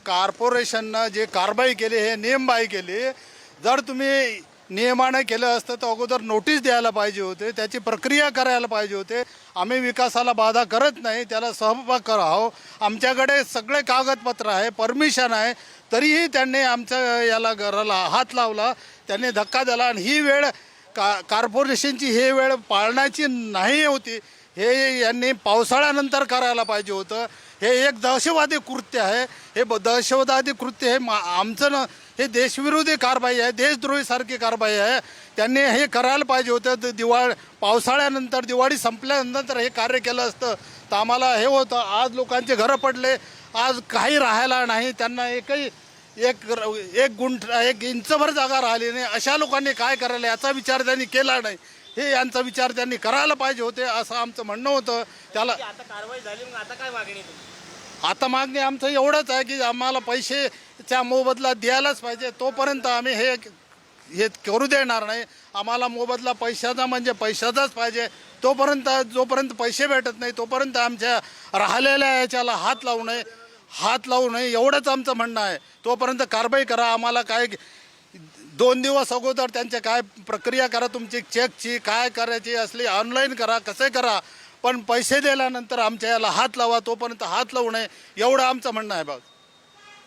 कॉर्पोरेशननं जे कारवाई केली हे नियमबाह्य केली। जर तुम्ही नियमाने केलं असतं तर अगोदर नोटीस द्यायला पाहिजे होते, त्याची प्रक्रिया करायला पाहिजे होते। आम्ही विकासाला बाधा करत नाही, त्याला सहभाग करावं। आमच्याकडे सगळे कागदपत्र आहे, परमिशन आहे, तरीही त्यांनी आमच्या याला घराला हात लावला, त्यांनी धक्का दिला। आणि ही वेळ कॉर्पोरेशनची ही वेळ पाळण्याची नाही होती, हे यांनी पावसाळ्यानंतर करायला पाहिजे होतं। हे एक दहशतवादी कृत्य आहे, हे दहशतवादी कृत्य हे आमचं न, हे देशविरोधी कारवाई आहे, देशद्रोहीसारखी कारवाई आहे। त्यांनी हे करायला पाहिजे होतं। पावसाळ्यानंतर, दिवाळी संपल्यानंतर हे कार्य केलं असतं तर आम्हाला हे होतं। आज लोकांचे घरं पडले, आज काही राहायला नाही, त्यांना एक इंचभर जागा राहिली नाही। अशा लोकांनी काय करायला, याचा विचार त्यांनी केला नाही। हे यांचा विचार त्यांनी करायला पाहिजे होते, असं आमचं म्हणणं होतं। त्याला आता कारवाई झाली, मग आता काय मागणी तुमची? आता मागणी आमचं एवढंच आहे की आम्हाला पैसेच्या मोबदला द्यायलाच पाहिजे। तोपर्यंत आम्ही हे करू देणार नाही। आम्हाला मोबदला पैशाचा म्हणजे पैशाचाच पाहिजे। जोपर्यंत पैसे भेटत नाही तोपर्यंत आमच्या राहिलेल्या याच्याला हात लावू नये एवढंच आमचं म्हणणं आहे। तोपर्यंत कारवाई करा। आम्हाला काय 2 दिवस अगोदर त्यांचे काय प्रक्रिया करा, तुमची चेकची काय करायची असली ऑनलाईन करा, कसे करा, पण पैसे दिल्यानंतर आमच्या याला हात लावा, तोपर्यंत हात लावू नये एवढं आमचं म्हणणं आहे बघ।